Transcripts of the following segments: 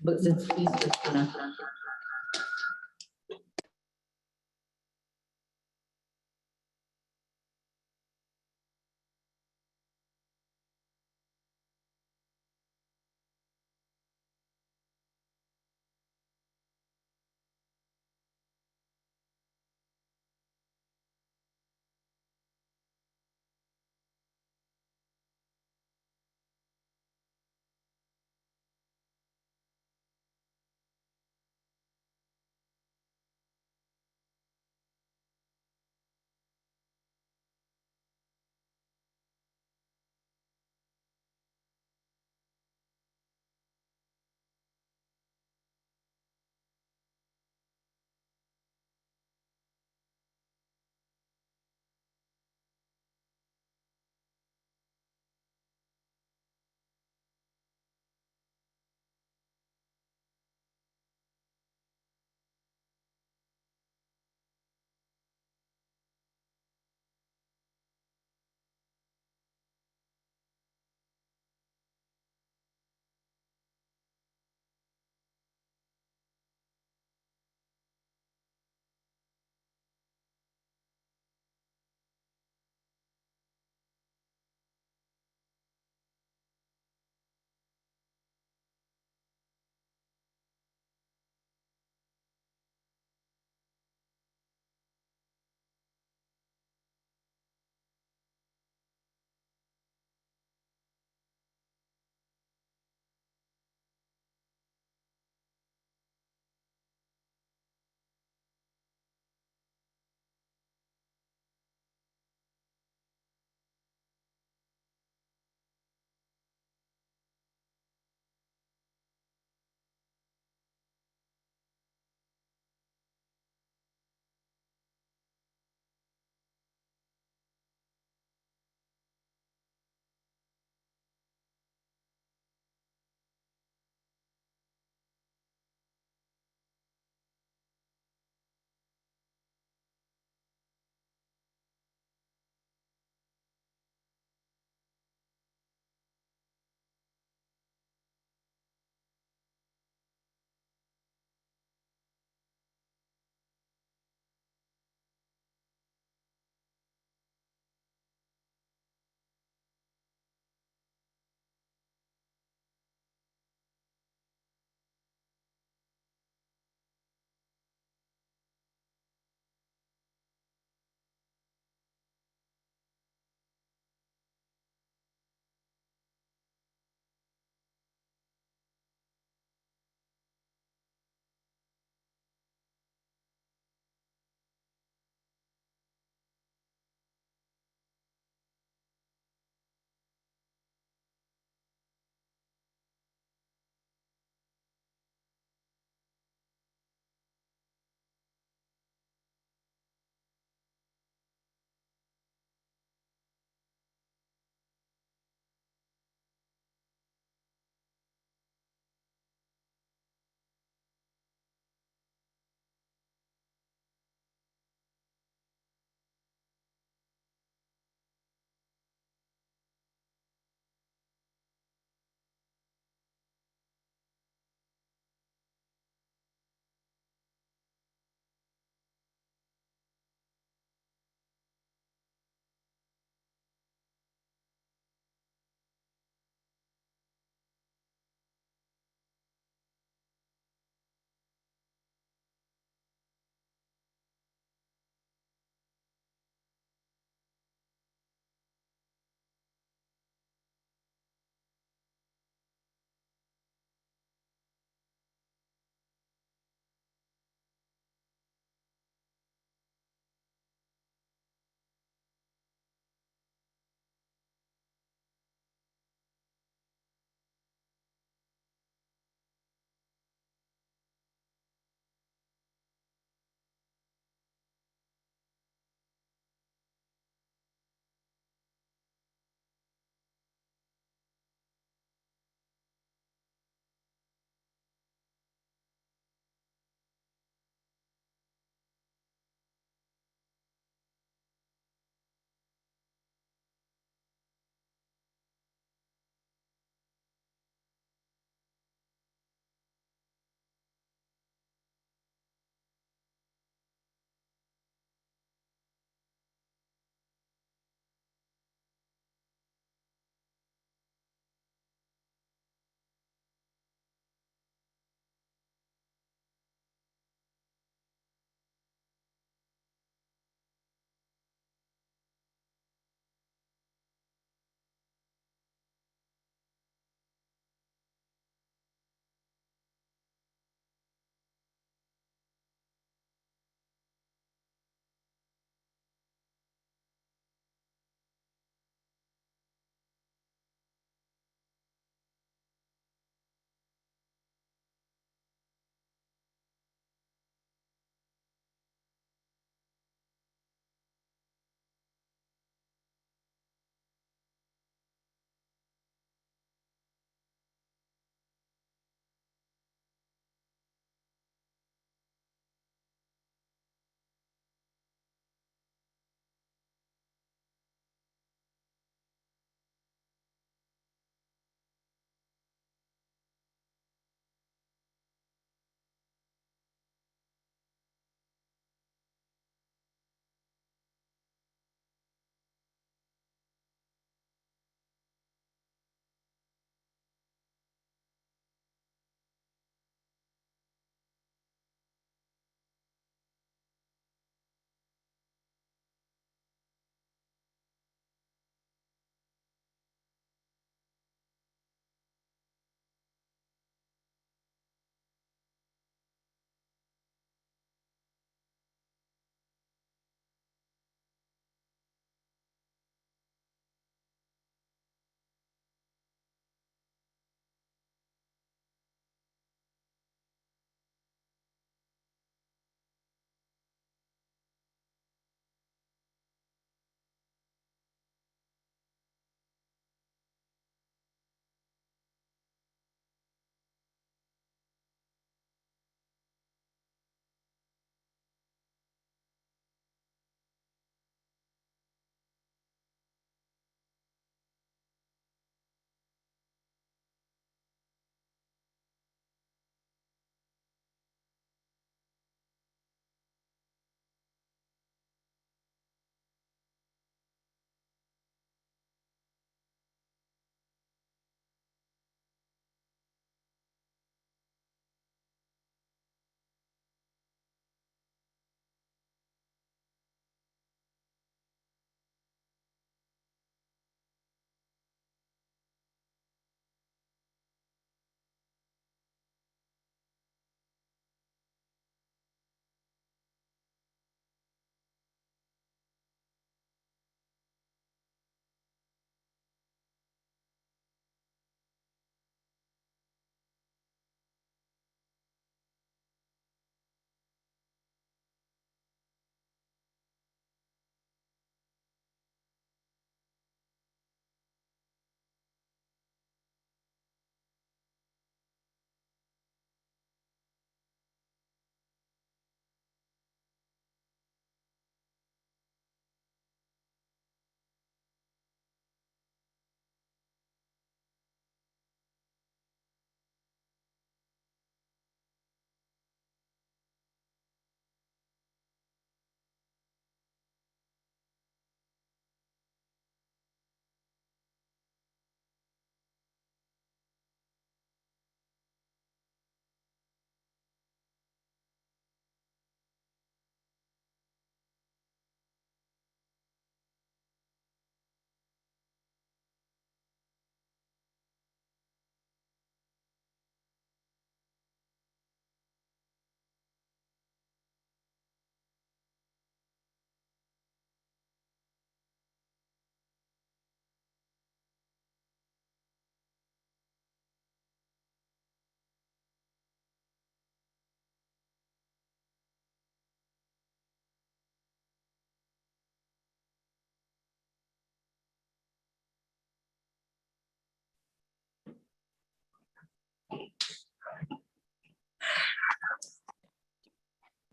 but since he's just gonna.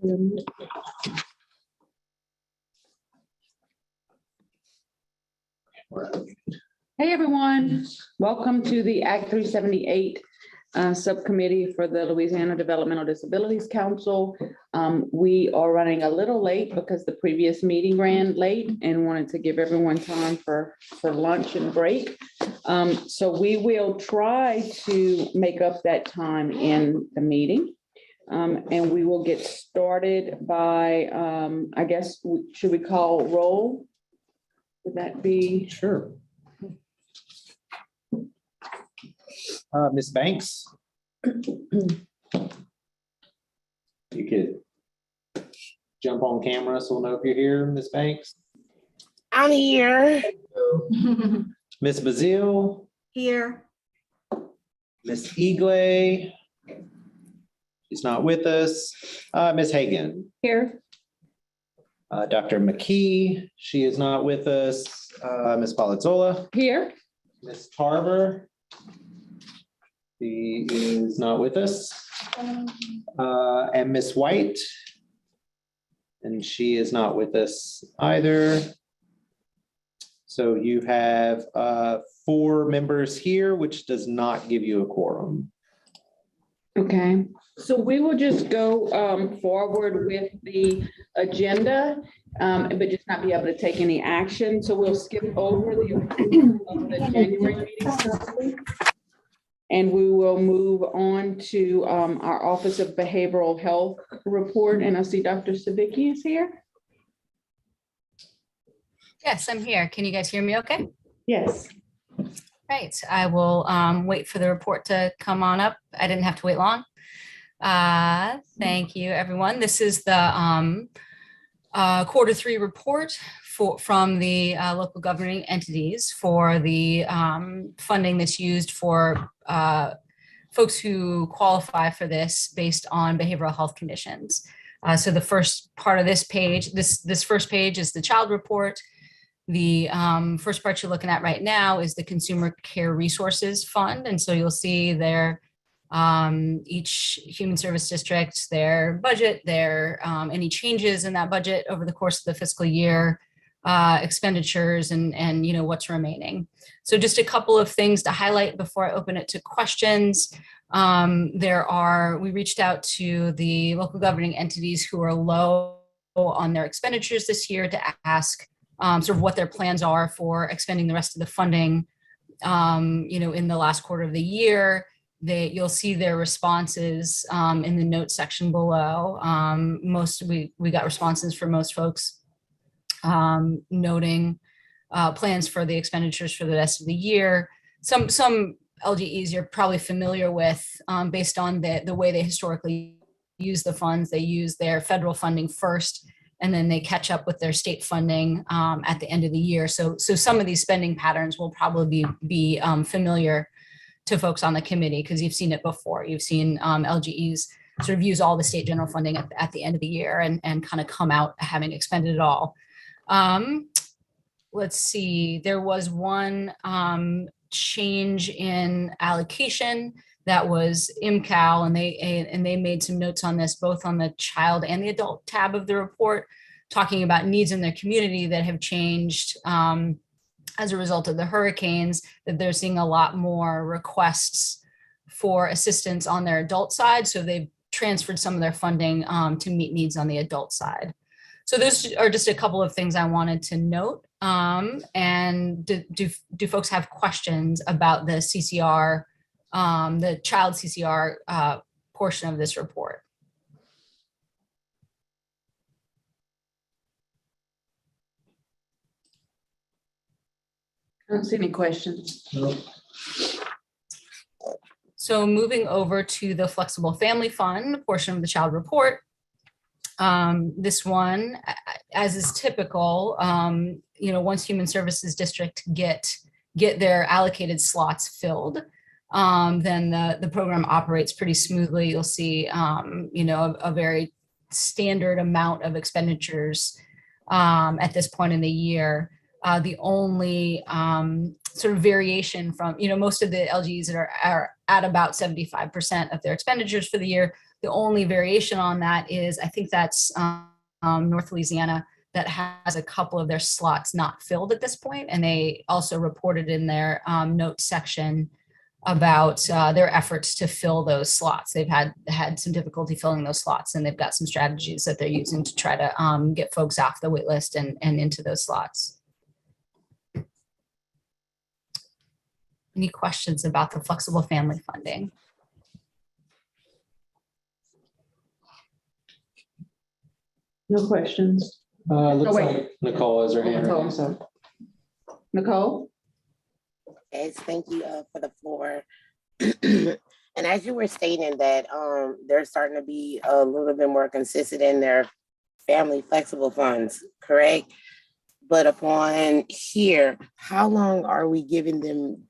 Hey everyone, welcome to the Act 378 Subcommittee for the Louisiana Developmental Disabilities Council. We are running a little late because the previous meeting ran late and wanted to give everyone time for lunch and break. So we will try to make up that time in the meeting. And we will get started by, I guess, should we call roll? Would that be? Sure. Ms. Banks? You could jump on camera so we'll know if you're here, Ms. Banks. I'm here. Ms. Bazile? Here. Ms. Eagley? She's not with us. Ms. Hagan? Here. Dr. McKee? She is not with us. Ms. Palazzola? Here. Ms. Tarver? She is not with us. And Ms. White? And she is not with us either. So you have 4 members here, which does not give you a quorum. Okay, so we will just go forward with the agenda, but just not be able to take any action. So we'll skip over the approval of the January meeting. And we will move on to our Office of Behavioral Health report. And I see Dr. Savicki is here. Yes, I'm here. Can you guys hear me okay? Yes. Right. I will wait for the report to come on up. I didn't have to wait long. Thank you, everyone. This is the Q3 report from the local governing entities for the funding that's used for folks who qualify for this based on behavioral health conditions. So the first part of this page, this first page is the child report. The first part you're looking at right now is the Consumer Care Resources Fund. And so you'll see there each human service district, their budget, their any changes in that budget over the course of the fiscal year, expenditures and you know what's remaining. So just a couple of things to highlight before I open it to questions. We reached out to the local governing entities who are low on their expenditures this year to ask sort of what their plans are for expending the rest of the funding, you know, in the last quarter of the year. You'll see their responses in the notes section below. We got responses from most folks noting plans for the expenditures for the rest of the year. Some LGEs you're probably familiar with based on the way they historically use the funds. They use their federal funding first, and then they catch up with their state funding at the end of the year. So some of these spending patterns will probably be familiar to folks on the committee because you've seen it before. You've seen LGEs sort of use all the state general funding at the end of the year and kind of come out having expended it all. Let's see, there was one change in allocation that was MCAL, and they made some notes on this, both on the child and the adult tab of the report, talking about needs in their community that have changed as a result of the hurricanes, that they're seeing a lot more requests for assistance on their adult side. So they've transferred some of their funding to meet needs on the adult side. So those are just a couple of things I wanted to note. And do folks have questions about the CCR, the child CCR portion of this report? I don't see any questions. No. So moving over to the Flexible Family Fund portion of the child report. This one, as is typical, you know, once Human Services District get their allocated slots filled, then the program operates pretty smoothly. You'll see, you know, a very standard amount of expenditures at this point in the year. The only sort of variation from, you know, most of the LGs that are at about 75% of their expenditures for the year. The only variation on that is, I think that's North Louisiana, that has a couple of their slots not filled at this point, and they also reported in their notes section about their efforts to fill those slots. They've had some difficulty filling those slots, and they've got some strategies that they're using to try to get folks off the wait list and into those slots. Any questions about the flexible family funding? No questions. Looks wait. like Nicole has her hand Nicole, I'm raised. sorry. Nicole? Yes, thank you for the floor. And as you were stating that they're starting to be a little bit more consistent in their family flexible funds, correct? But upon here, how long are we giving them?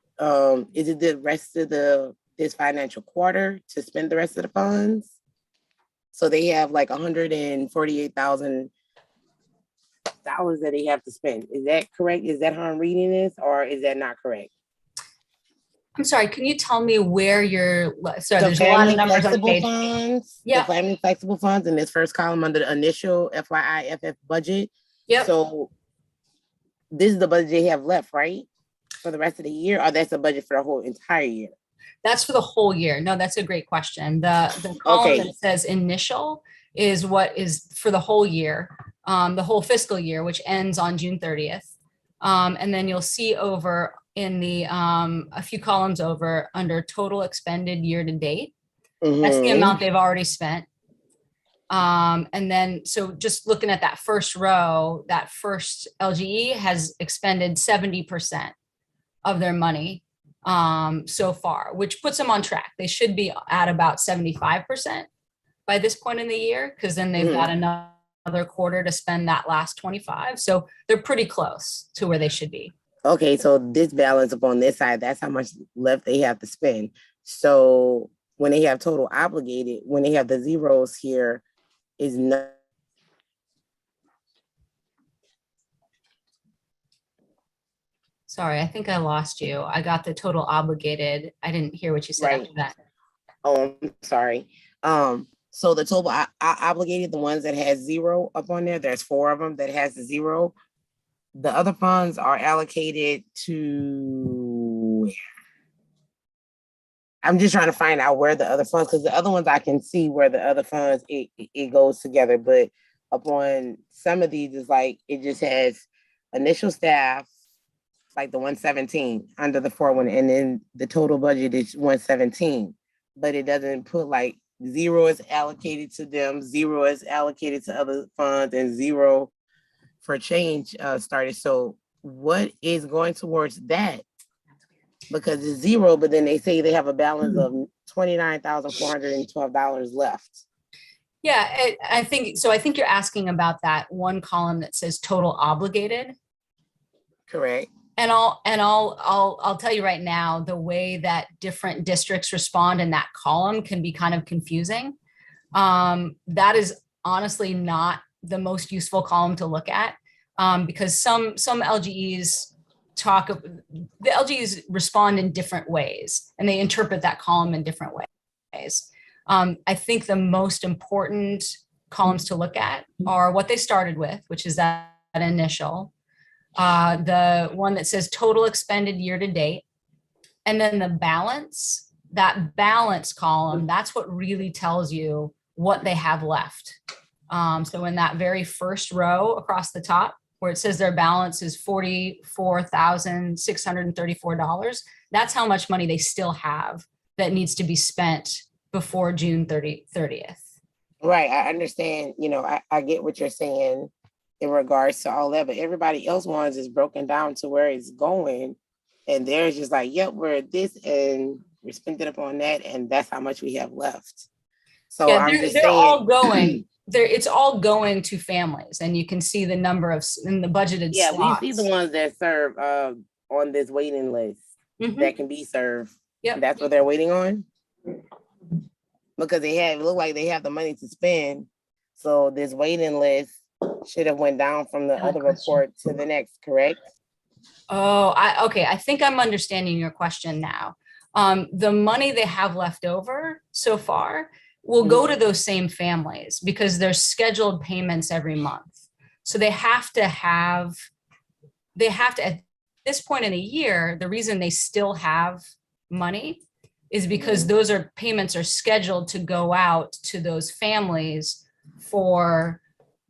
Is it the rest of this financial quarter to spend the rest of the funds? So they have like $148,000 that they have to spend. Is that correct? Is that how I'm reading this, or is that not correct? I'm sorry, can you tell me where you're, sorry, The there's a lot of family numbers on the flexible page. funds, Yeah. the family flexible funds in this first column under the initial FYIFF budget. Yep. So this is the budget they have left, right? For the rest of the year, or that's a budget for the whole entire year? That's for the whole year. No, that's a great question. The column Okay. that says initial is what is for the whole year, the whole fiscal year, which ends on June 30th. And then you'll see over in the a few columns over under total expended year to date. That's the Mhm. amount they've already spent. And then, so just looking at that first row, that first LGE has expended 70% of their money so far, which puts them on track. They should be at about 75% by this point in the year, because then they've got another quarter to spend that last 25. So they're pretty close to where they should be. Okay, so this balance upon this side, that's how much left they have to spend. So when they have total obligated, when they have the zeros here, is not. Sorry, I think I lost you. I got the total obligated. I didn't hear what you said Right. after that. Oh, I'm sorry. So the total obligated, the ones that has zero up on there, there's 4 of them that has the zero. The other funds are allocated to. I'm just trying to find out where the other funds, because the other ones I can see where the other funds it goes together, but upon some of these is like it just has initial staff, like the 117 under the 41, and then the total budget is 117, but it doesn't put like 0 is allocated to them, 0 is allocated to other funds, and 0 for change started. So what is going towards that? Because it's 0, but then they say they have a balance of $29,412 left. Yeah, I think so. I think you're asking about that one column that says total obligated. Correct. And I'll tell you right now, the way that different districts respond in that column can be kind of confusing. That is honestly not the most useful column to look at, because some LGEs the LGEs respond in different ways, and they interpret that column in different ways. I think the most important columns to look at are what they started with, which is that initial, the one that says total expended year to date, and then the balance. That balance column, that's what really tells you what they have left. So in that very first row across the top, where it says their balance is $44,634, that's how much money they still have that needs to be spent before June 30th. Right. I understand, I get what you're saying in regards to all that, but everybody else wants is broken down to where it's going. And they're just like, yep, we're at this and we're spending up on that. And that's how much we have left. So yeah, I'm just they're saying, all going. It's all going to families, and you can see the number of in the budgeted yeah, slots. we see the ones that serve on this waiting list that can be served. Yep. That's what they're waiting on. Because it look like they have the money to spend. So this waiting list should have went down from the other report to the next, correct? Oh, okay. I think I'm understanding your question now. The money they have left over so far, will go to those same families because there's scheduled payments every month. So they have to, at this point in the year, the reason they still have money is because those payments are scheduled to go out to those families for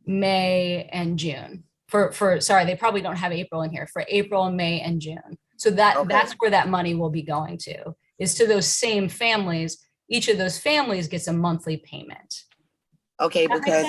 May and June. Sorry, they probably don't have April in here, for April, May, and June. So that's where that money will be going to, is to those same families. Each of those families gets a monthly payment. Okay, because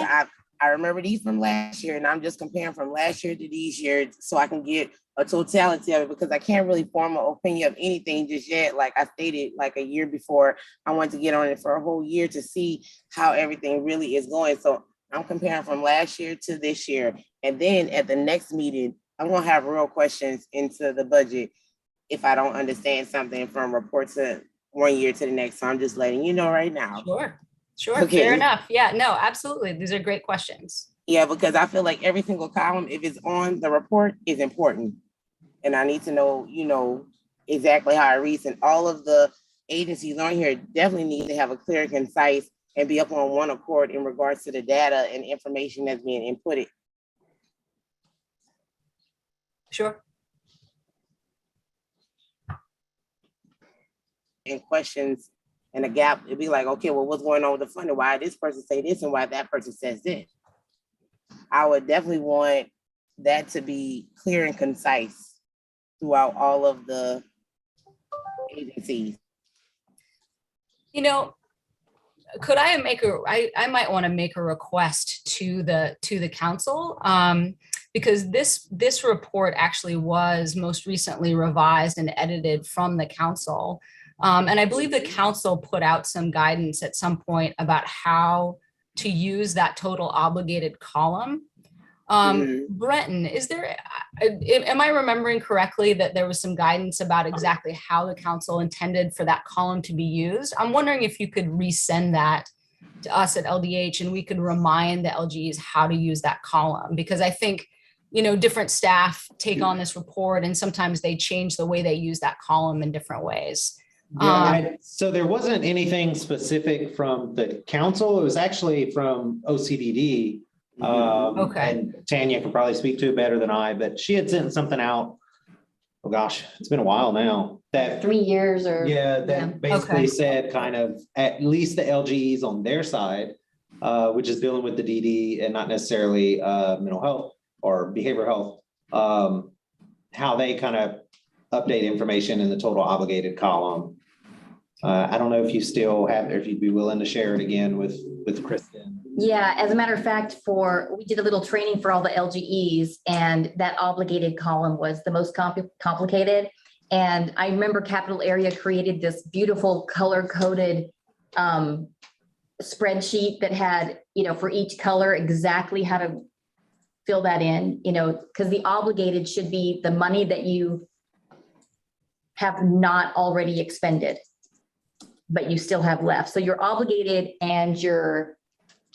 I remember these from last year, and I'm just comparing from last year to these years so I can get a totality of it, because I can't really form an opinion of anything just yet. Like I stated, like a year before, I wanted to get on it for a whole year to see how everything really is going. So I'm comparing from last year to this year. And then at the next meeting, I'm going to have real questions into the budget if I don't understand something from report to 1 year to the next. So I'm just letting you know right now. Sure. Okay. Fair enough. Yeah, no, absolutely. These are great questions. Yeah, because I feel like every single column, if it's on the report, is important. And I need to know, exactly how it reads. And all of the agencies on here definitely need to have a clear, concise, and be up on one accord in regards to the data and information that's being inputted. Sure. And questions and a gap, it'd be like, okay, well, what's going on with the funding? Why this person say this and why that person says this? I would definitely want that to be clear and concise throughout all of the agencies. Could I I might want to make a request to the council, because this report actually was most recently revised and edited from the council. And I believe the council put out some guidance at some point about how to use that total obligated column. Brenton, am I remembering correctly that there was some guidance about exactly how the council intended for that column to be used? I'm wondering if you could resend that to us at LDH and we could remind the LGs how to use that column, because I think, different staff take on this report and sometimes they change the way they use that column in different ways. So there wasn't anything specific from the council. It was actually from OCDD. Okay. And Tanya can probably speak to it better than I, but she had sent something out. Oh gosh, it's been a while now. That 3 years or. that basically said kind of at least the LGEs on their side, which is dealing with the DD and not necessarily mental health or behavioral health, how they kind of update information in the total obligated column. I don't know if you still have, or if you'd be willing to share it again with Kristen. Yeah, as a matter of fact, we did a little training for all the LGEs, and that obligated column was the most complicated. And I remember Capital Area created this beautiful color-coded spreadsheet that had, for each color exactly how to fill that in, because the obligated should be the money that you have not already expended, but you still have left. So your obligated and your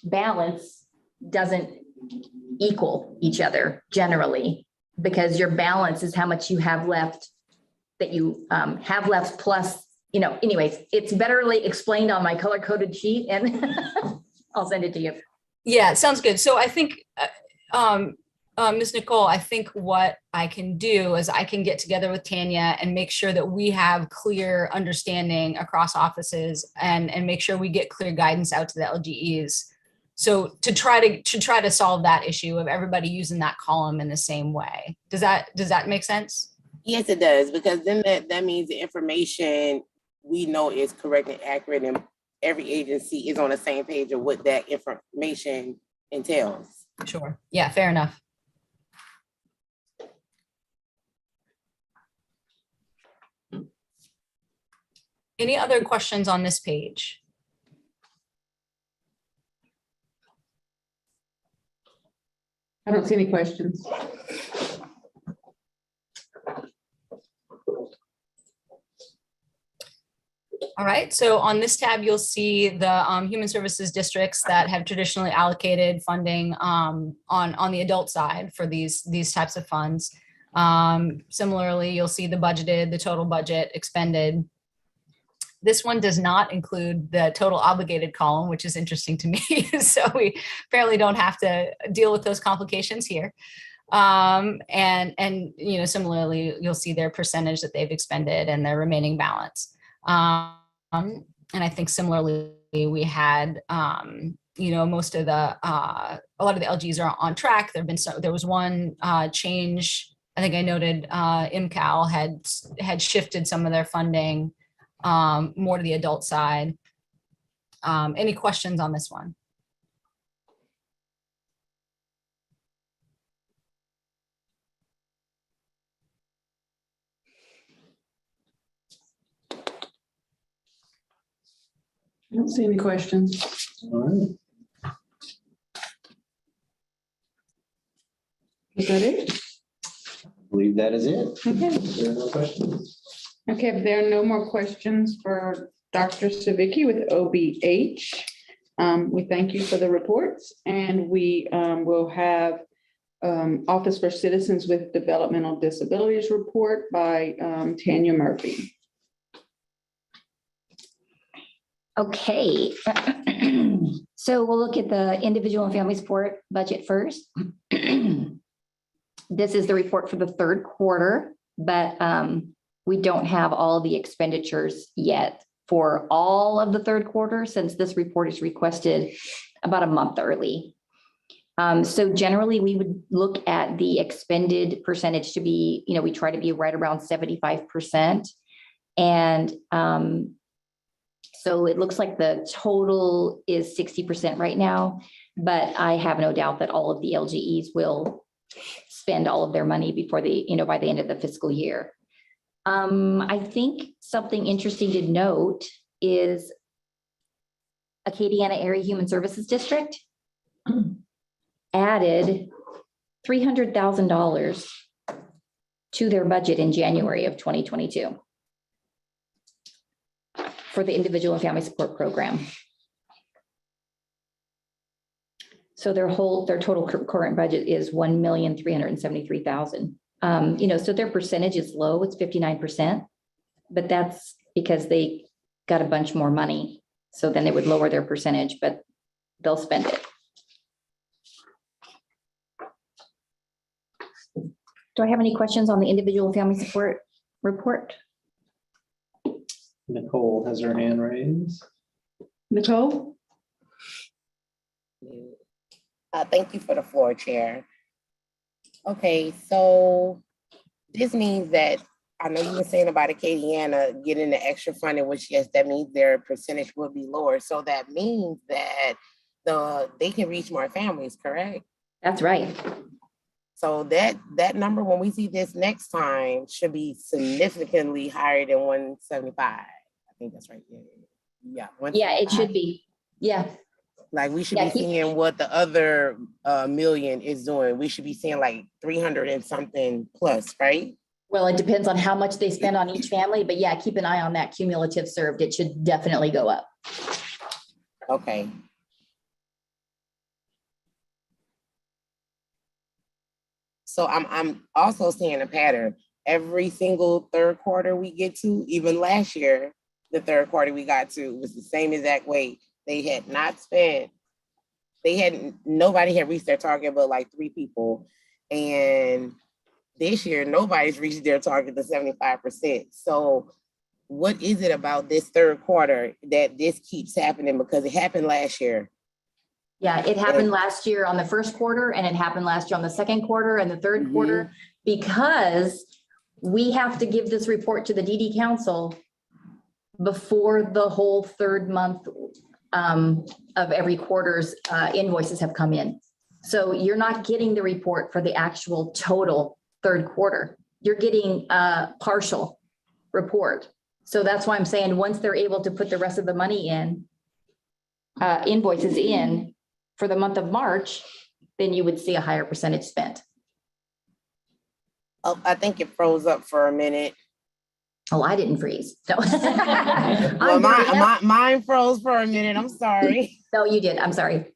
balance doesn't equal each other generally, because your balance is how much you have left that you have left plus, anyways, it's betterly explained on my color coded sheet and I'll send it to you. Yeah, sounds good. So I think, Ms. Nicole, I think what I can do is I can get together with Tanya and make sure that we have clear understanding across offices and make sure we get clear guidance out to the LGEs. So to try to solve that issue of everybody using that column in the same way. Does that make sense? Yes, it does, because then that means the information we know is correct and accurate, and every agency is on the same page of what that information entails. Sure. Yeah, fair enough. Any other questions on this page? I don't see any questions. All right, so on this tab, you'll see the human services districts that have traditionally allocated funding on the adult side for these types of funds. Similarly, you'll see the budgeted, the total budget expended. This one does not include the total obligated column, which is interesting to me. So we apparently don't have to deal with those complications here. And you know, similarly, you'll see their percentage that they've expended and their remaining balance. And I think similarly, we had, you know, most of the, a lot of the LGs are on track. There was one change. I think I noted MCAL had shifted some of their funding more to the adult side. Any questions on this one? I don't see any questions. All right. Is that it? I believe that is it. Okay. There are no questions. Okay, if there are no more questions for Dr. Savicki with OBH, we thank you for the reports, and we will have Office for Citizens with Developmental Disabilities report by Tanya Murphy. Okay. So we'll look at the individual and family support budget first. This is the report for the third quarter, but we don't have all the expenditures yet for all of the third quarter, since this report is requested about a month early. So generally, we would look at the expended percentage to be, you know, we try to be right around 75%. And so it looks like the total is 60% right now, but I have no doubt that all of the LGEs will spend all of their money before the, you know, by the end of the fiscal year. I think something interesting to note is Acadiana Area Human Services District added $300,000 to their budget in January of 2022 for the individual and family support program. So their total current budget is $1,373,000. You know, so their percentage is low, it's 59%, but that's because they got a bunch more money. So then they would lower their percentage, but they'll spend it. Do I have any questions on the individual and family support report? Nicole has her hand raised. Nicole? Thank you for the floor, Chair. Okay, so this means that, I know you were saying about Acadiana getting the extra funding, which yes, that means their percentage will be lower. So that means that they can reach more families, correct? That's right. So that number, when we see this next time, should be significantly higher than 175. I think that's right. Yeah. Yeah, it should be. Yeah. Like we should be seeing what the other million is doing. We should be seeing like 300 and something plus, right? Well, it depends on how much they spend on each family, but yeah, keep an eye on that cumulative served. It should definitely go up. Okay. So I'm also seeing a pattern. Every single third quarter we get to, even last year, the third quarter we got to was the same exact way. They had not spent, nobody had reached their target but like 3 people. And this year, nobody's reached their target to 75%. So what is it about this third quarter that this keeps happening? Because it happened last year. Yeah, it happened last year on the first quarter, and it happened last year on the second quarter and the third quarter, because we have to give this report to the DD Council before the whole third month of every quarter's invoices have come in. So you're not getting the report for the actual total third quarter. You're getting a partial report. So that's why I'm saying once they're able to put the rest of the money in, invoices in for the month of March, then you would see a higher percentage spent. Oh, I think it froze up for a minute. Oh, I didn't freeze. No. Well, mine froze for a minute. I'm sorry. No, you did. I'm sorry.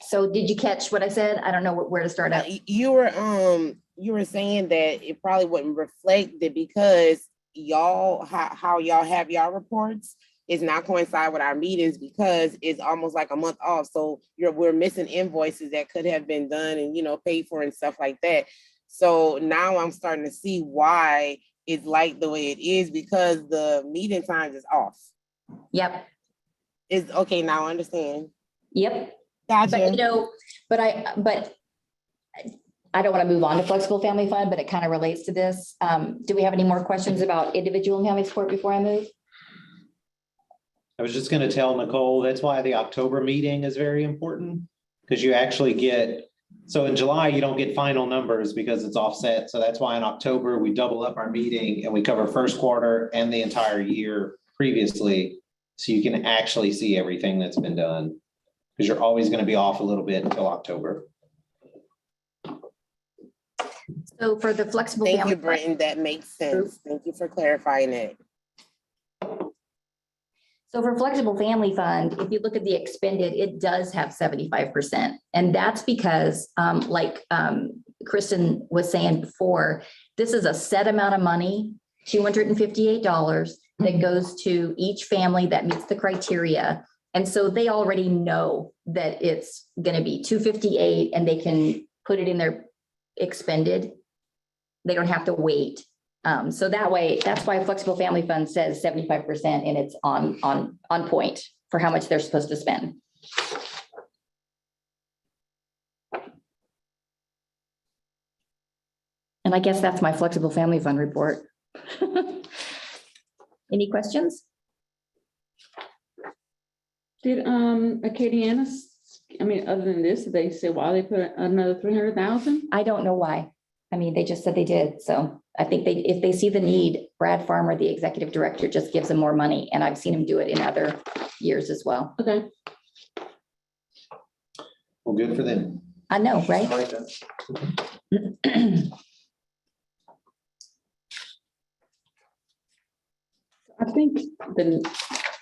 So did you catch what I said? I don't know where to start at. You were saying that it probably wouldn't reflect it because y'all, how y'all have y'all reports is not coincide with our meetings because it's almost like a month off. So we're missing invoices that could have been done and, you know, paid for and stuff like that. So now I'm starting to see why it's like the way it is because the meeting times is off. Yep, It's okay, now I understand. yep. Gotcha. But, you know, but I don't want to move on to flexible family fund, but it kind of relates to this. Do we have any more questions about individual and family support before I move? I was just gonna tell Nicole, that's why the October meeting is very important, because you actually get, so in July, you don't get final numbers because it's offset. So that's why in October, we double up our meeting and we cover first quarter and the entire year previously. So you can actually see everything that's been done, because you're always gonna be off a little bit until October. So for the flexible Thank family. you, Britton. That makes sense. Thank you for clarifying it. So for flexible family fund, if you look at the expended, it does have 75%. And that's because like Kristen was saying before, this is a set amount of money, $258 that goes to each family that meets the criteria. And so they already know that it's going to be $258 and they can put it in their expended. They don't have to wait. So that way, that's why flexible family fund says 75% and it's on point for how much they're supposed to spend. And I guess that's my flexible family fund report. Any questions? Did Acadiana, I mean, other than this, did they say why they put another 300,000? I don't know why. I mean, they just said they did. So I think if they see the need, Brad Farmer, the executive director, just gives them more money. And I've seen him do it in other years as well. Okay. Well, good for them. I know, right? I like that. I think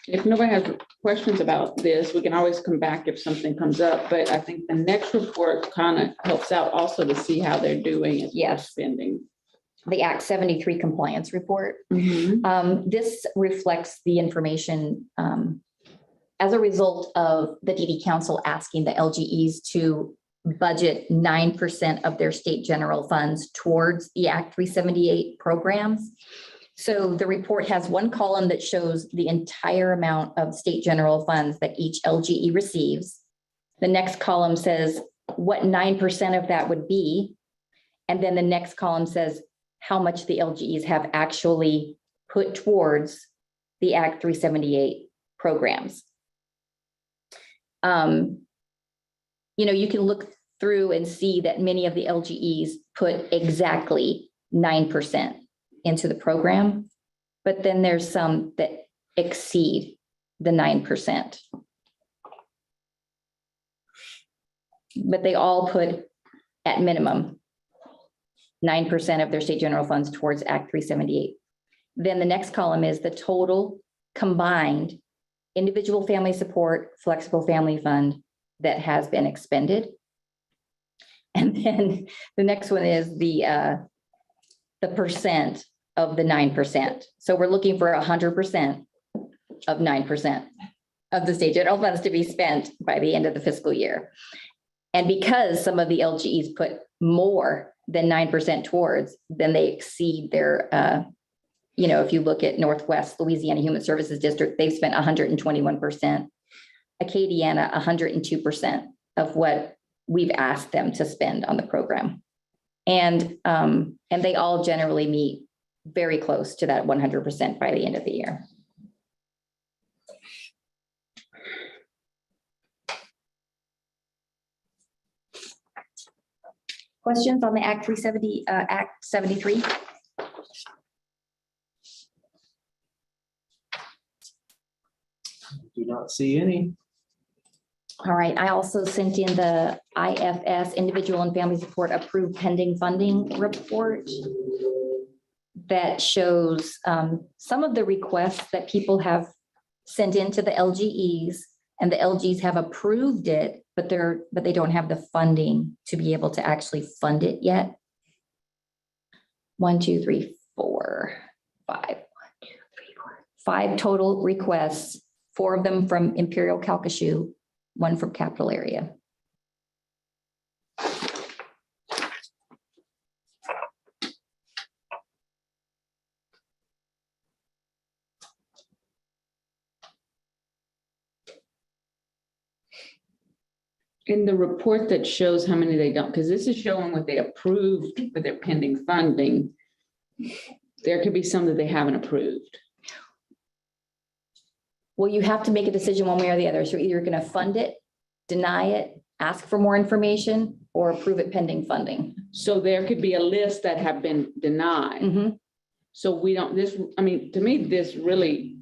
if nobody has questions about this, we can always come back if something comes up. But I think the next report kind of helps out also to see how they're doing as far as spending. The Act 73 compliance report. This reflects the information as a result of the DD Council asking the LGEs to budget 9% of their state general funds towards the Act 378 programs. So the report has one column that shows the entire amount of state general funds that each LGE receives. The next column says what 9% of that would be. And then the next column says how much the LGEs have actually put towards the Act 378 programs. You know, you can look through and see that many of the LGEs put exactly 9% into the program, but then there's some that exceed the 9%. But they all put at minimum 9% of their state general funds towards Act 378. Then the next column is the total combined individual family support, flexible family fund that has been expended. And then the next one is the percent of the 9%. So we're looking for 100% of 9% of the state general funds to be spent by the end of the fiscal year. And because some of the LGEs put more than 9% towards, then they exceed their, you know, if you look at Northwest Louisiana Human Services District, they've spent 121%. Acadiana, 102% of what we've asked them to spend on the program. And they all generally meet very close to that 100% by the end of the year. Questions on the Act 370, Act 73? Do not see any. All right, I also sent in the IFS Individual and Family Support Approved Pending Funding report that shows some of the requests that people have sent into the LGEs, and the LGs have approved it, but they don't have the funding to be able to actually fund it yet. 1, 2, 3, 4, 5. 5 total requests, 4 of them from Imperial Calcasieu, 1 from Capital Area. In the report that shows how many they don't, because this is showing what they approved for their pending funding. There could be some that they haven't approved. Well, you have to make a decision one way or the other. So you're either going to fund it, deny it, ask for more information, or approve it pending funding. So there could be a list that have been denied. Mhm. So we don't, this, I mean, to me, this really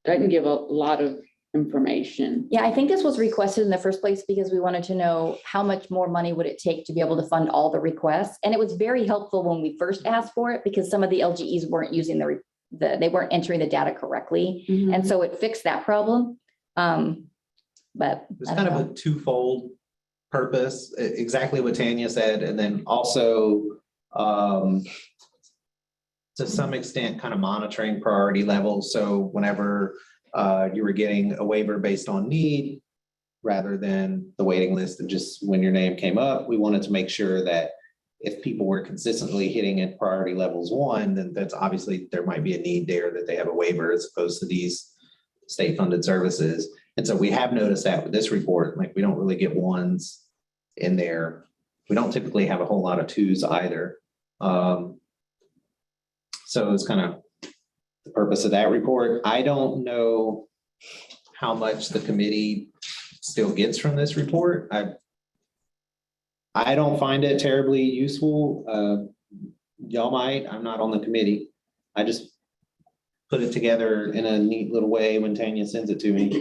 doesn't give a lot of information. Yeah, I think this was requested in the first place because we wanted to know how much more money would it take to be able to fund all the requests. And it was very helpful when we first asked for it because some of the LGEs weren't using they weren't entering the data correctly. Mhm. And so it fixed that problem. But It's I kind don't of know. a twofold purpose, exactly what Tanya said, and then also to some extent, kind of monitoring priority levels. So whenever you were getting a waiver based on need, rather than the waiting list and just when your name came up, we wanted to make sure that if people were consistently hitting at priority levels 1, then that's obviously there might be a need there that they have a waiver as opposed to these state funded services. And so we have noticed that with this report, like we don't really get 1s in there. We don't typically have a whole lot of 2s either. So it's kind of the purpose of that report. I don't know how much the committee still gets from this report. I don't find it terribly useful. Y'all might, I'm not on the committee. I just put it together in a neat little way when Tanya sends it to me.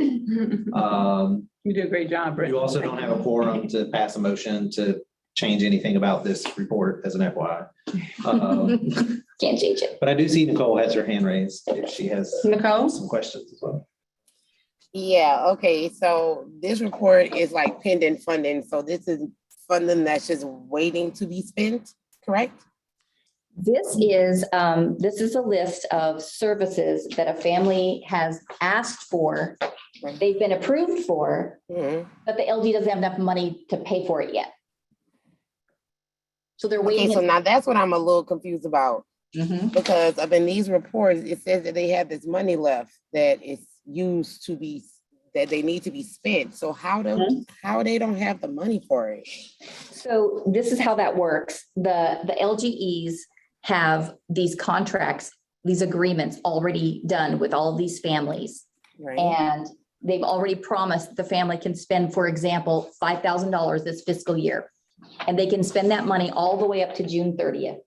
You do a great job, Britt. You also don't have a quorum to pass a motion to change anything about this report as an FYI. Can't change it. But I do see Nicole has her hand raised if she has Nicole? some questions as well. Yeah, okay, so this report is like pending funding, so this is funding that's just waiting to be spent, correct? This is a list of services that a family has asked for. They've been approved for, Mhm. but the LG doesn't have enough money to pay for it yet. So they're Okay, waiting. so now that's what I'm a little confused about, Mhm. because up in these reports, it says that they have this money left that is used to be, that they need to be spent. So how they don't have the money for it? So this is how that works. The LGEs have these contracts, these agreements already done with all of these families. Right? And they've already promised the family can spend, for example, $5,000 this fiscal year. And they can spend that money all the way up to June 30th.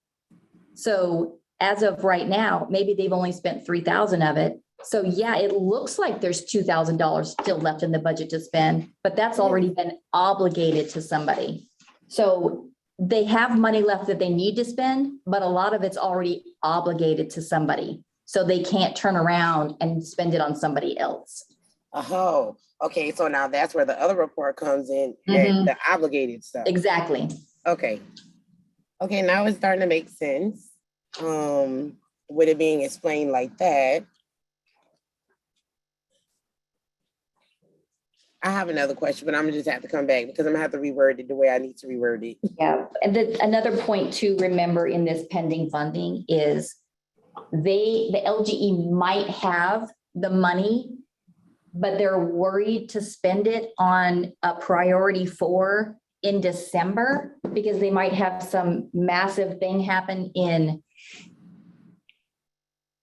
So as of right now, maybe they've only spent 3,000 of it. So yeah, it looks like there's $2,000 still left in the budget to spend, but that's already been obligated to somebody. So they have money left that they need to spend, but a lot of it's already obligated to somebody. So they can't turn around and spend it on somebody else. Oh, okay, so now that's where the other report comes in, Mhm. the obligated stuff. Exactly. Okay. Okay, now it's starting to make sense. With it being explained like that. I have another question, but I'm gonna just have to come back because I'm gonna have to reword it the way I need to reword it. Yeah, and then another point to remember in this pending funding is the LGE might have the money, but they're worried to spend it on a priority 4 in December because they might have some massive thing happen in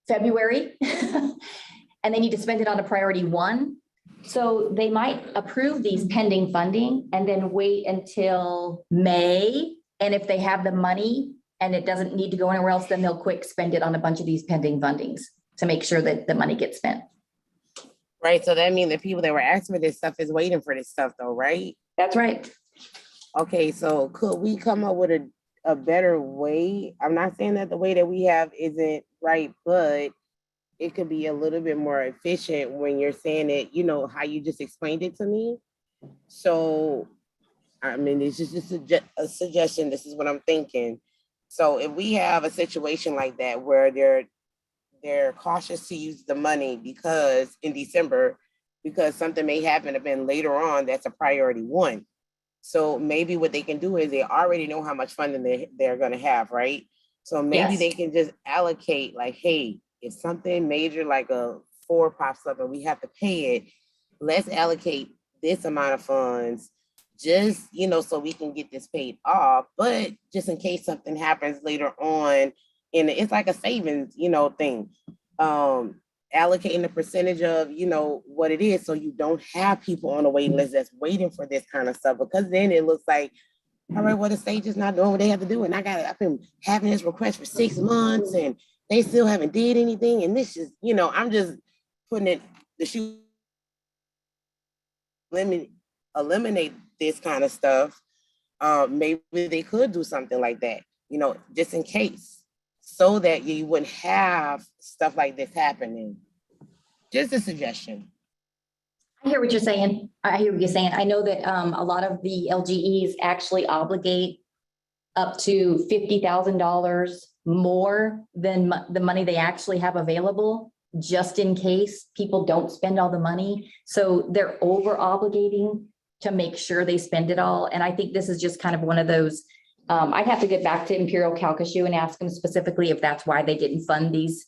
February and they need to spend it on a priority 1. So they might approve these pending funding and then wait until May. And if they have the money and it doesn't need to go anywhere else, then they'll quick spend it on a bunch of these pending fundings to make sure that the money gets spent. Right, so that means the people that were asking for this stuff is waiting for this stuff though, right? That's right. Okay, so could we come up with a better way? I'm not saying that the way that we have isn't right, but it could be a little bit more efficient when you're saying it, you know, how you just explained it to me. So, I mean, it's just a suggestion. This is what I'm thinking. So if we have a situation like that where they're cautious to use the money because in December, because something may happen to been later on, that's a priority one. So maybe what they can do is they already know how much funding they're going to have, right? So maybe Yes. they can just allocate like, hey, if something major like a 4 pops up and we have to pay it, let's allocate this amount of funds just, so we can get this paid off. But just in case something happens later on, and it's like a savings, thing. Allocating the percentage of, what it is, so you don't have people on the waiting list that's waiting for this kind of stuff, because then it looks like, all right, well, the state is not doing what they have to do. And I've been having this request for 6 months and they still haven't did anything. And this is, I'm just putting it, the shoe, eliminate this kind of stuff. Maybe they could do something like that, just in case, so that you wouldn't have stuff like this happening. Just a suggestion. I hear what you're saying. I know that a lot of the LGEs actually obligate up to $50,000 more than the money they actually have available, just in case people don't spend all the money. So they're over obligating to make sure they spend it all. And I think this is just kind of one of those, I'd have to get back to Imperial Calcasieu and ask them specifically if that's why they didn't fund these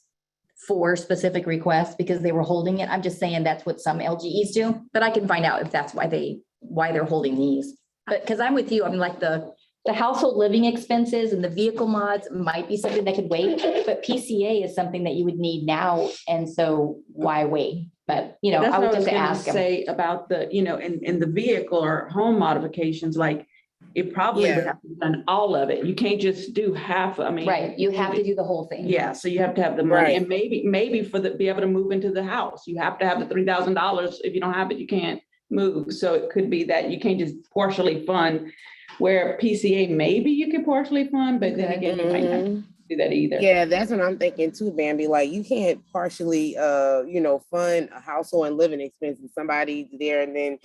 4 specific requests, because they were holding it. I'm just saying that's what some LGEs do, but I can find out if that's why they're holding these. But because I'm with you, I'm like the household living expenses and the vehicle mods might be something that could wait, but PCA is something that you would need now. And so why wait? But, That's I what would just gonna ask them. say about the, in the vehicle or home modifications, like it probably would have to be done all of it. You can't just do half. I mean, Right, you have to do the whole thing. yeah, so you have to have the money, Right. and maybe be able to move into the house, you have to have the $3,000. If you don't have it, you can't move. So it could be that you can't just partially fund, where PCA, maybe you can partially fund, but then again, you might not do that either. Yeah, that's what I'm thinking too, Bambi. Like, you can't partially, fund a household and living expenses. Somebody's there and then,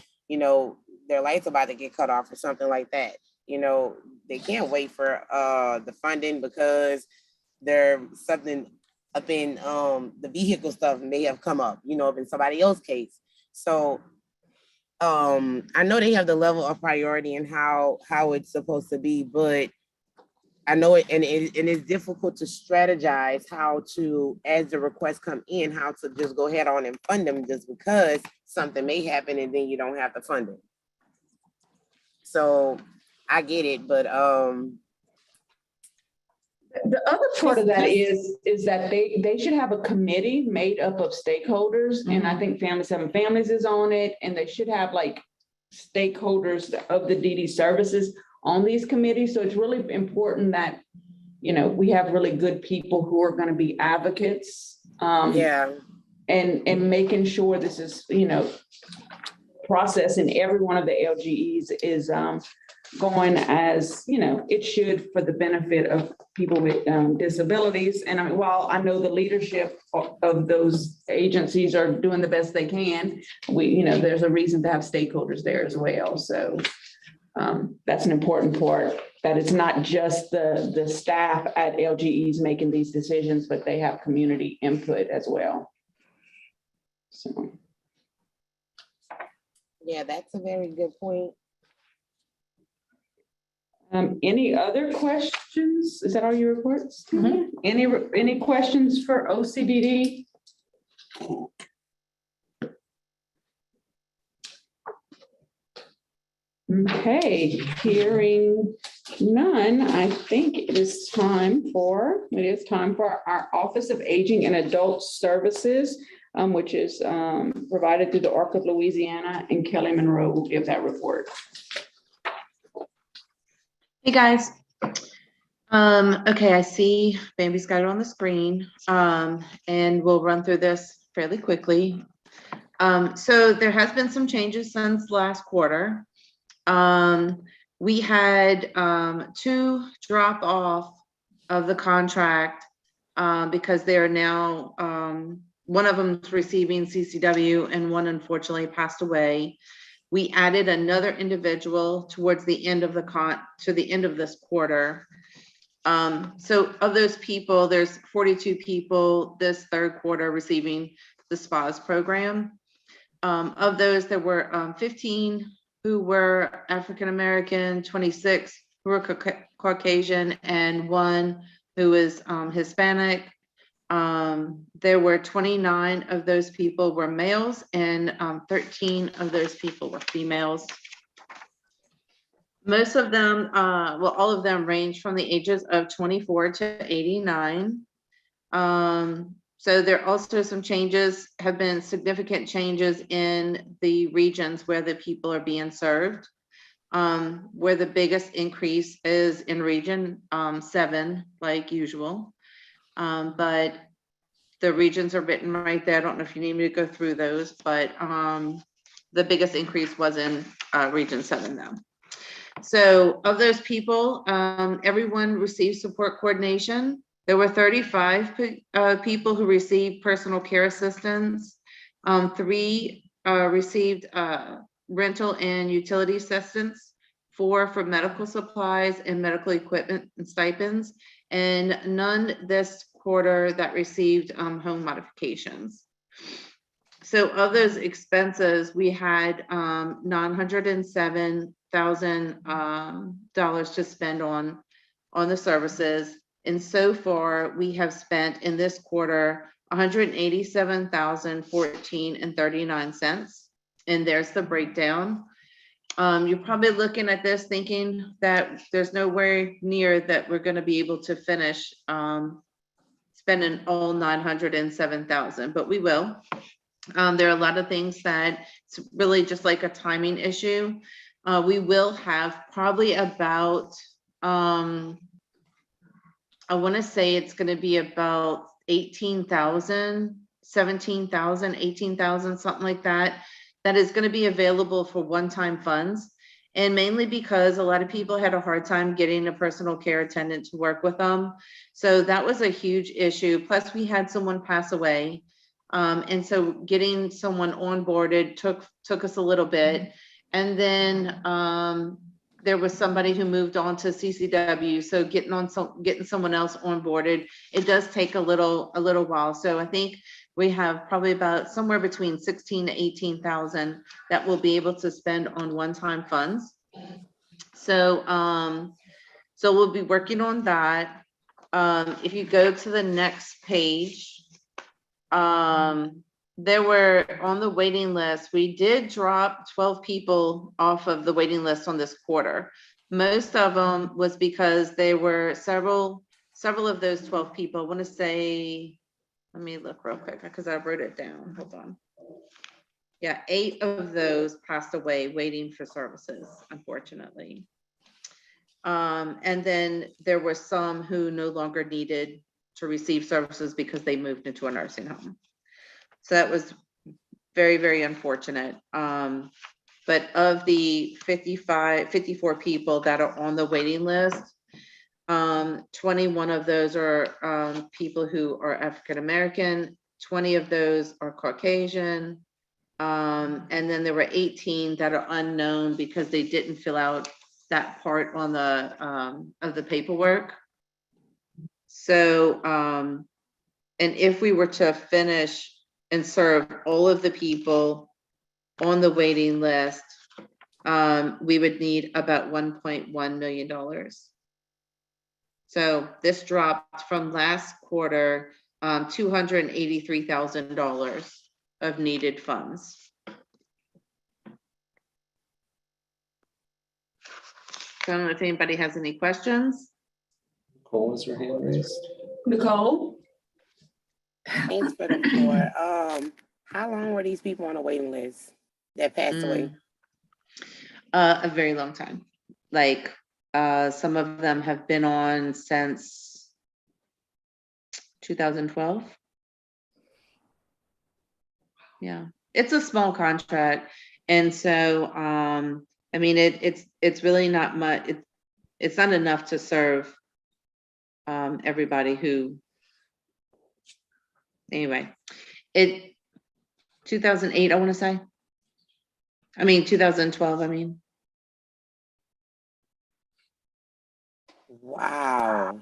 their lights about to get cut off or something like that. They can't wait for the funding because there's something up in the vehicle stuff may have come up, in somebody else's case. So I know they have the level of priority and how it's supposed to be, but I know it, and it's difficult to strategize how to, as the requests come in, how to just go ahead on and fund them, just because something may happen and then you don't have the funding. So I get it, but The other part of that is that they should have a committee made up of stakeholders, and I think Family 7 Families is on it, and they should have like stakeholders of the DD services on these committees. So it's really important that, we have really good people who are going to be advocates. And making sure this is, process in every one of the LGEs is going as, it should, for the benefit of people with disabilities. And I mean, while I know the leadership of those agencies are doing the best they can, there's a reason to have stakeholders there as well. So that's an important part, that it's not just the staff at LGEs making these decisions, but they have community input as well. So. Yeah, that's a very good point. Any other questions? Is that all your reports? Mhm. Any questions for OCDD? Okay, hearing none, I think it is time for our Office of Aging and Adult Services, which is provided through the ARC of Louisiana, and Kelly Monroe will give that report. Hey, guys. Okay, I see Bambi's got it on the screen, and we'll run through this fairly quickly. So there has been some changes since last quarter. We had 2 drop off of the contract because they are now, one of them is receiving CCW and one unfortunately passed away. We added another individual towards the end of the end of this quarter. So of those people, there's 42 people this third quarter receiving the SPAS program. Of those, there were 15 who were African American, 26 who were Caucasian, and 1 who was Hispanic. There were 29 of those people were males, and 13 of those people were females. Most of them, well, all of them range from the ages of 24 to 89. So there are also some changes, have been significant changes in the regions where the people are being served. Where the biggest increase is in region 7, like usual. But the regions are written right there. I don't know if you need me to go through those, but the biggest increase was in region 7 though. So of those people, everyone received support coordination. There were 35 people who received personal care assistance. 3 received rental and utility assistance, 4 for medical supplies and medical equipment and stipends, and none this quarter that received home modifications. So of those expenses, we had $907,000 to spend on the services. And so far, we have spent in this quarter $187,014.39. And there's the breakdown. You're probably looking at this thinking that there's nowhere near that we're going to be able to finish spending all $907,000, but we will. There are a lot of things that it's really just like a timing issue. We will have probably about, I want to say it's going to be about 18,000, 17,000, 18,000, something like that. That is going to be available for one-time funds. And mainly because a lot of people had a hard time getting a personal care attendant to work with them. So that was a huge issue. Plus we had someone pass away. And so getting someone onboarded took us a little bit. And then there was somebody who moved on to CCW. So getting someone else onboarded, it does take a little while. So I think we have probably about somewhere between 16 to 18,000 that we'll be able to spend on one-time funds. So, so we'll be working on that. If you go to the next page, there were on the waiting list, we did drop 12 people off of the waiting list on this quarter. Most of them was because they were several of those 12 people. I want to say, let me look real quick because I wrote it down. Hold on. Yeah, 8 of those passed away waiting for services, unfortunately. And then there were some who no longer needed to receive services because they moved into a nursing home. So that was very, very unfortunate. But of the 54 people that are on the waiting list, 21 of those are people who are African American, 20 of those are Caucasian, and then there were 18 that are unknown because they didn't fill out that part on the of the paperwork. So, and if we were to finish and serve all of the people on the waiting list, we would need about $1.1 million. So this dropped from last quarter, $283,000 of needed funds. So I don't know if anybody has any questions. Nicole, is her hand raised? Nicole? Thanks for the floor. How long were these people on a waiting list that passed away? A very long time. Like some of them have been on since 2012. Yeah, it's a small contract, and so I mean it's really not much. It's not enough to serve everybody who. Anyway, 2008, I want to say. I mean 2012. I mean. Wow.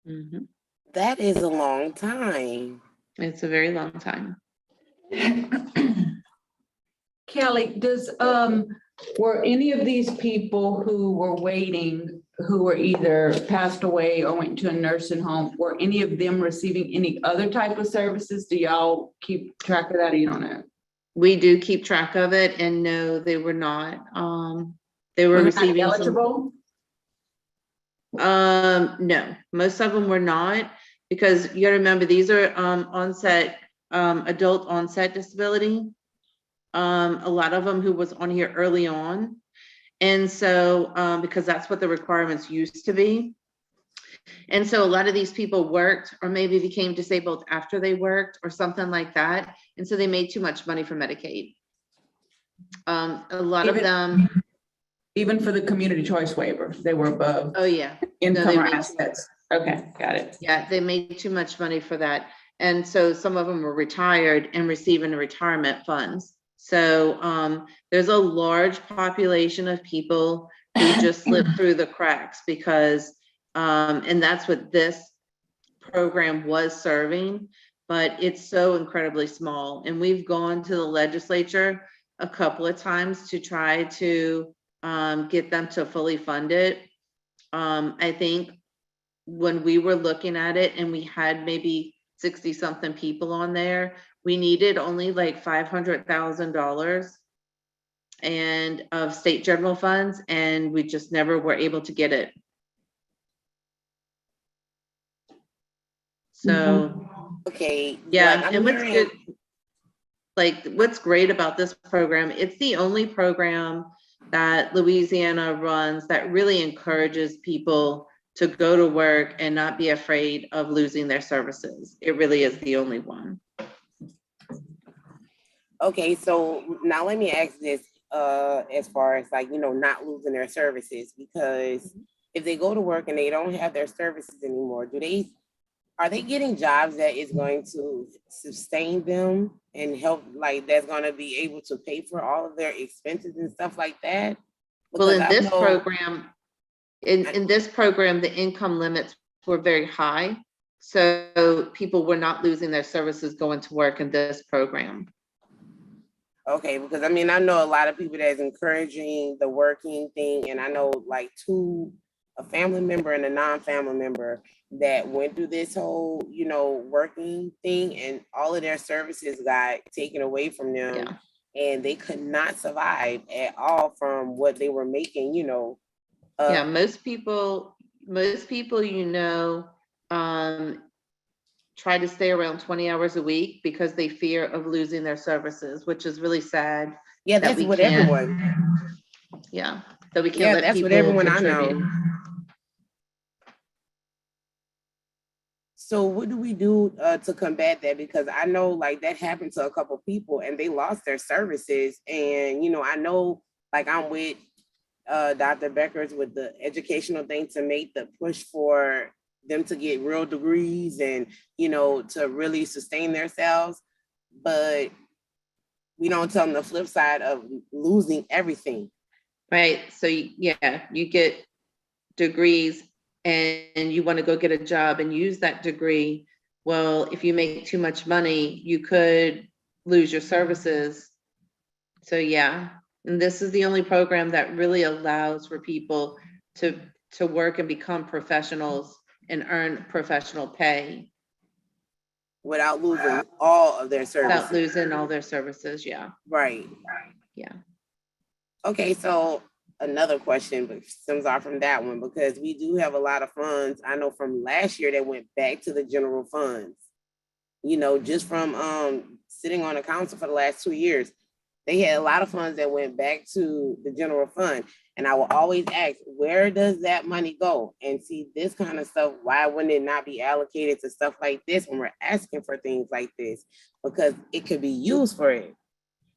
Mhm. That is a long time. It's a very long time. Kelly, were any of these people who were waiting, who were either passed away or went to a nursing home, were any of them receiving any other type of services? Do y'all keep track of that? Or you don't know? We do keep track of it, and no, they were not. They were Were they not receiving some. eligible? No, most of them were not, because you gotta remember, these are onset, adult onset disability. A lot of them who was on here early on. And so, because that's what the requirements used to be. And so a lot of these people worked or maybe became disabled after they worked or something like that. And so they made too much money for Medicaid. A lot of them. Even for the community choice waiver, they were above Oh, yeah. income they or made- assets. Okay, got it. Yeah, they made too much money for that. And so some of them were retired and receiving retirement funds. So there's a large population of people who just slipped through the cracks because, and that's what this program was serving, but it's so incredibly small. And we've gone to the legislature a couple of times to try to get them to fully fund it. I think when we were looking at it and we had maybe 60 something people on there, we needed only like $500,000 and of state general funds, and we just never were able to get it. So Okay. yeah, like, I'm and what's hearing- good, like what's great about this program, it's the only program that Louisiana runs that really encourages people to go to work and not be afraid of losing their services. It really is the only one. Okay, so now let me ask this, as far as like, not losing their services, because if they go to work and they don't have their services anymore, are they getting jobs that is going to sustain them and help, like that's gonna be able to pay for all of their expenses and stuff like that? Well, Because in I this know- program, in this program, the income limits were very high. So people were not losing their services going to work in this program. Okay, because I mean, I know a lot of people that's encouraging the working thing, and I know like a family member and a non-family member that went through this whole, working thing, and all of their services got taken away from them, Yeah. and they could not survive at all from what they were making, Yeah, most people, try to stay around 20 hours a week because they fear of losing their services, which is really sad. Yeah, that that's we what can't- everyone. Yeah, that we can't Yeah, let that's people what everyone I contribute. know. So what do we do to combat that? Because I know like that happened to a couple people and they lost their services. And, I know like I'm with Dr. Becker's with the educational thing to make the push for them to get real degrees and, to really sustain themselves. But we don't tell them the flip side of losing everything. Right, so you get degrees and you want to go get a job and use that degree. Well, if you make too much money, you could lose your services. So yeah, and this is the only program that really allows for people to work and become professionals and earn professional pay Without losing all of their services. without losing all their services. Yeah. Right. Yeah. Okay, so another question, but stems off from that one, because we do have a lot of funds. I know from last year that went back to the general funds. Just from sitting on the council for the last 2 years, they had a lot of funds that went back to the general fund. And I will always ask, where does that money go? And see this kind of stuff, why wouldn't it not be allocated to stuff like this when we're asking for things like this? Because it could be used for it.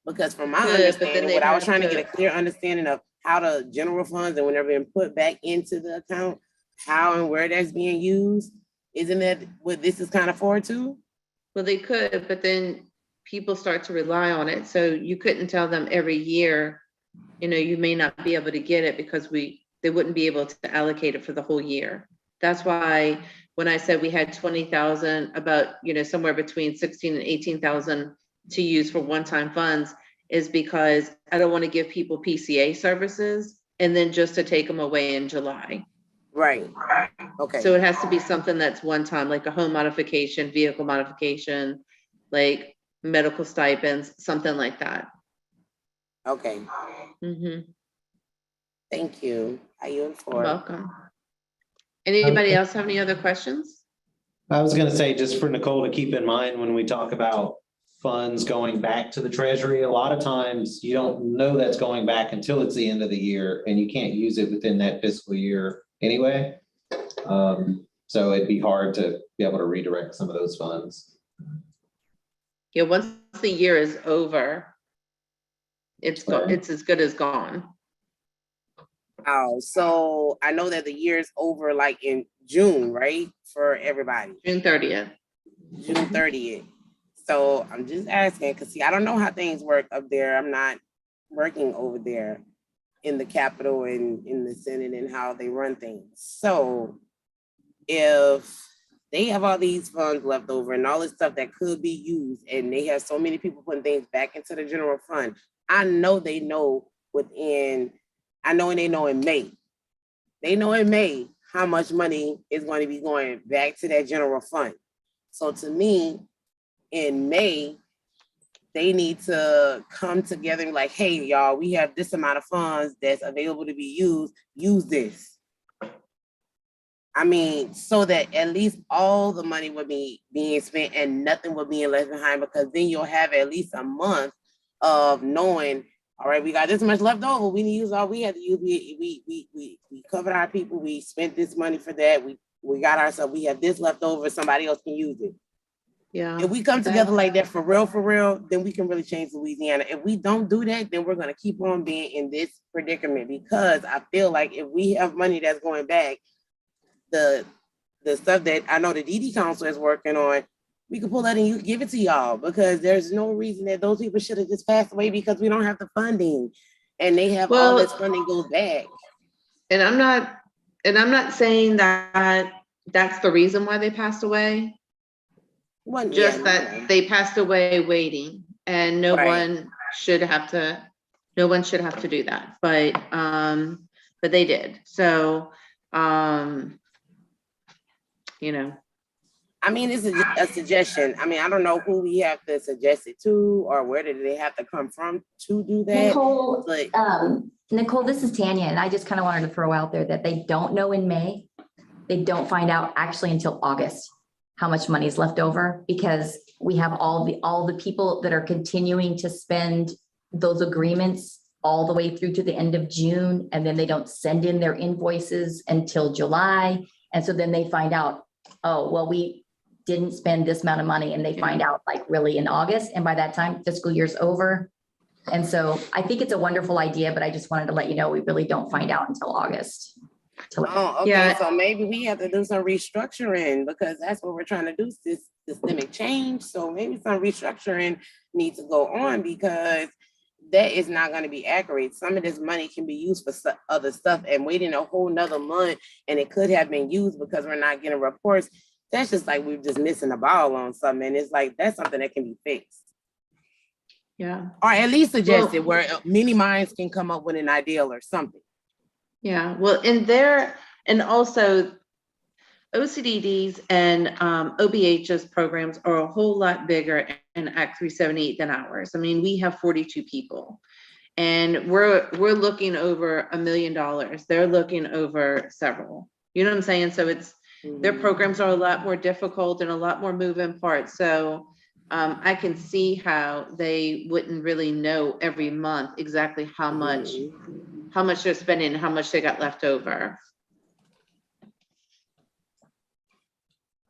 Because from my understanding, what I was trying to get a clear understanding of how the general funds and whenever they're put back into the account, how and where that's being used, isn't that what this is kind of for too? Well, they could, but then people start to rely on it. So you couldn't tell them every year, you may not be able to get it because they wouldn't be able to allocate it for the whole year. That's why when I said we had 20,000, about, somewhere between 16 and 18,000 to use for one-time funds, is because I don't want to give people PCA services and then just to take them away in July. Right. Okay. So it has to be something that's one time, like a home modification, vehicle modification, like medical stipends, something like that. Okay. Thank you. Are you in for? Welcome. Anybody else have any other questions? I was gonna say, just for Nicole to keep in mind when we talk about funds going back to the treasury, a lot of times you don't know that's going back until it's the end of the year and you can't use it within that fiscal year anyway. So it'd be hard to be able to redirect some of those funds. Yeah, once the year is over, it's as good as gone. Oh, so I know that the year's over like in June, right? For everybody. June 30th. June 30th. So I'm just asking, because see, I don't know how things work up there. I'm not working over there in the Capitol and in the Senate and how they run things. So if they have all these funds left over and all this stuff that could be used, and they have so many people putting things back into the general fund, I know they know in May. They know in May how much money is going to be going back to that general fund. So to me, in May, they need to come together and like, hey, y'all, we have this amount of funds that's available to be used. Use this. I mean, so that at least all the money would be being spent and nothing would be left behind, because then you'll have at least a month of knowing, all right, we got this much left over. We need to use all we had to use. We covered our people. We spent this money for that. We got ourselves. We have this left over. Somebody else can use it. Yeah. If we come together like that for real, then we can really change Louisiana. If we don't do that, then we're going to keep on being in this predicament, because I feel like if we have money that's going back, the stuff that I know the DD Council is working on, we can pull that and you give it to y'all, because there's no reason that those people should have just passed away because we don't have the funding and they have all this funding goes back. And I'm not saying that that's the reason why they passed away. They passed away waiting, and no one should have to do that, but they did. So, I mean, it's a suggestion. I mean, I don't know who we have to suggest it to, or where did they have to come from to do that. Nicole, this is Tanya, and I just kind of wanted to throw out there that they don't know in May. They don't find out actually until August how much money is left over, because we have all the people that are continuing to spend those agreements all the way through to the end of June, and then they don't send in their invoices until July. And so then they find out, oh, well, we didn't spend this amount of money, and they find out like really in August. And by that time, fiscal year's over. And so I think it's a wonderful idea, but I just wanted to let you know, we really don't find out until August. Oh, okay. Yeah. So maybe we have to do some restructuring, because that's what we're trying to do, this systemic change. So maybe some restructuring needs to go on, because that is not going to be accurate. Some of this money can be used for other stuff, and waiting a whole nother month and it could have been used because we're not getting reports. That's just like we're just missing a ball on something. And it's like, that's something that can be fixed. Yeah. Or at least suggested, where many minds can come up with an ideal or something. Yeah. Well, and also OCDDs and OBH's programs are a whole lot bigger in Act 378 than ours. I mean, we have 42 people, and we're looking over $1 million. They're looking over several. You know what I'm saying? So their programs are a lot more difficult and a lot more moving parts. So I can see how they wouldn't really know every month exactly how much they're spending and how much they got left over.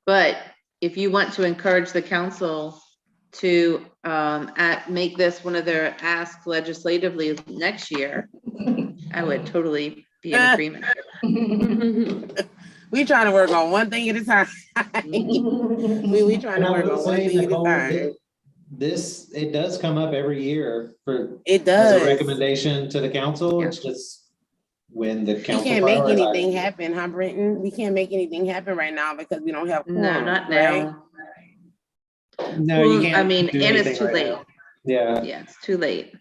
But if you want to encourage the council to make this one of their asks legislatively next year, I would totally be in agreement. We trying to work on one thing at a time. we trying to work on one thing at a time. It does come up every year it does as a recommendation to the council. It's just when the We council. can't make prioritizes anything it. happen, huh, Brenton? We can't make anything happen right now because we don't have quorum, No, not right? now. No, you Well, can't. I mean, do and it's anything too right late. now. Yeah, Yeah, it's too late.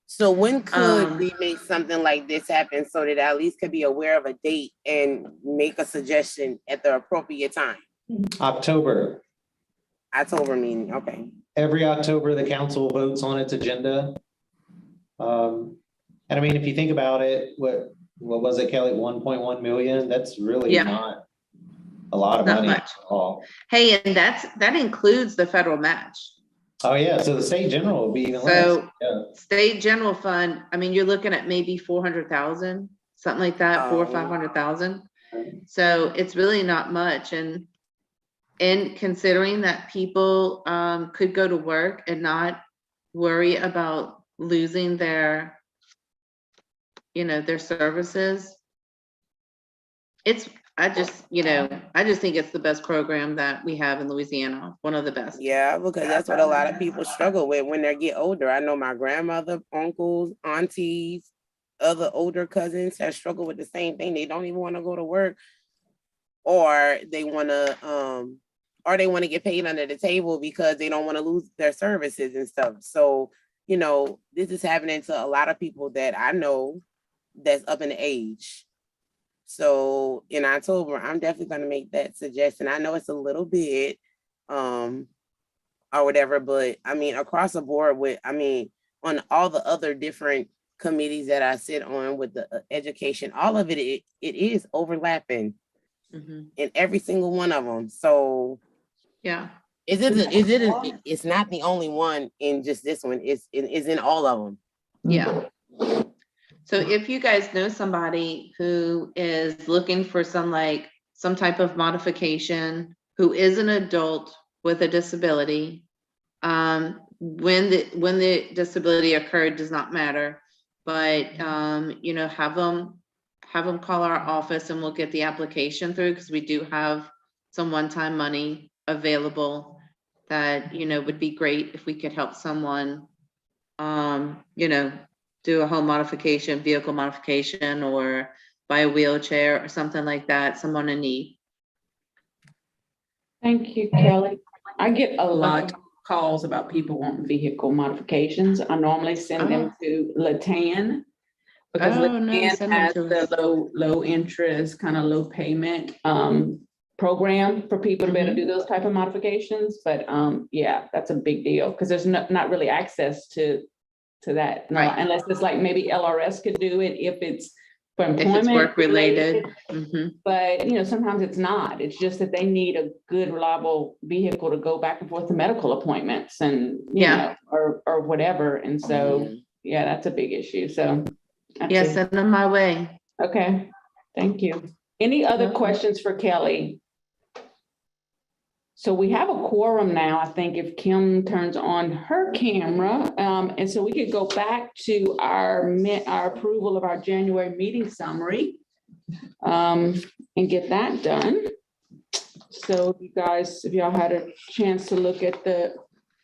So when could Um, we make something like this happen so that I at least could be aware of a date and make a suggestion at the appropriate time? October. October meeting, okay. Every October, the council votes on its agenda. And I mean, if you think about it, what was it, Kelly? 1.1 million? That's really Yeah. not a lot of Not money much. at all. Hey, and that includes the federal match. Oh, yeah. So the state general will be even less. So Yeah. state general fund, I mean, you're looking at maybe 400,000, something like that, 400 or Oh. 500,000. So it's really not much. And considering that people could go to work and not worry about losing their, their services. I just think it's the best program that we have in Louisiana, one of the best. Yeah, because that's what a lot of people struggle with when they get older. I know my grandmother, uncles, aunties, other older cousins have struggled with the same thing. They don't even want to go to work, or they want to get paid under the table because they don't want to lose their services and stuff. So, this is happening to a lot of people that I know that's up in age. So in October, I'm definitely going to make that suggestion. I know it's a little bit or whatever, but I mean, across the board on all the other different committees that I sit on with the education, all of it is overlapping in every single one of them. So yeah, it's not the only one in just this one. It's in all of them. yeah. So if you guys know somebody who is looking for some type of modification, who is an adult with a disability, when the disability occurred does not matter, but have them call our office and we'll get the application through, because we do have some one-time money available that would be great if we could help someone do a home modification, vehicle modification, or buy a wheelchair or something like that, someone in need. Thank you, Kelly. I get a lot of calls about people wanting vehicle modifications. I normally send them to Latan, because Latan send them has to the us. low interest, kind of low payment program for people to be able to do those type of modifications. But yeah, that's a big deal, because there's not really access to that, no, Right. unless it's like maybe LRS could do it if it's for employment. If it's work related. But sometimes it's not. It's just that they need a good, reliable vehicle to go back and forth to medical appointments and or whatever. And so yeah, that's a big issue. So Yes, send them my way. okay, thank you. Any other questions for Kelly? So we have a quorum now, I think, if Kim turns on her camera. And so we could go back to our approval of our January meeting summary and get that done. So you guys, if y'all had a chance to look at the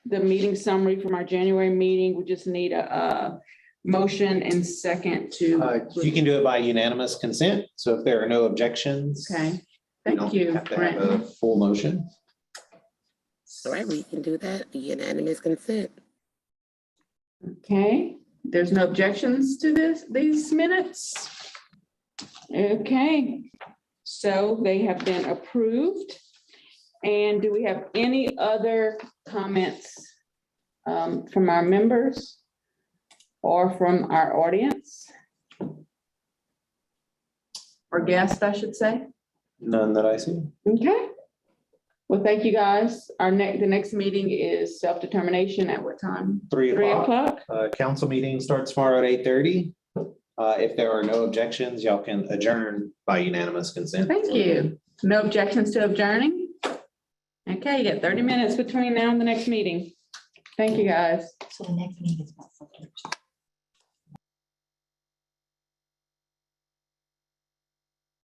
meeting summary from our January meeting, we just need a motion and second to. You can do it by unanimous consent. So if there are no objections. Okay, you thank don't you, have to have Brent. a full motion. All right, we can do that. Unanimous consent. Okay, there's no objections to these minutes? Okay, so they have been approved. And do we have any other comments from our members or from our audience? Or guests, I should say. None that I see. Okay. Well, thank you, guys. The next meeting is self-determination at what time? 3 o'clock. Council meeting starts tomorrow at 8:30. If there are no objections, y'all can adjourn by unanimous consent. Thank you. No objections to adjourning? Okay, you got 30 minutes between now and the next meeting. Thank you, guys. So the next meeting is about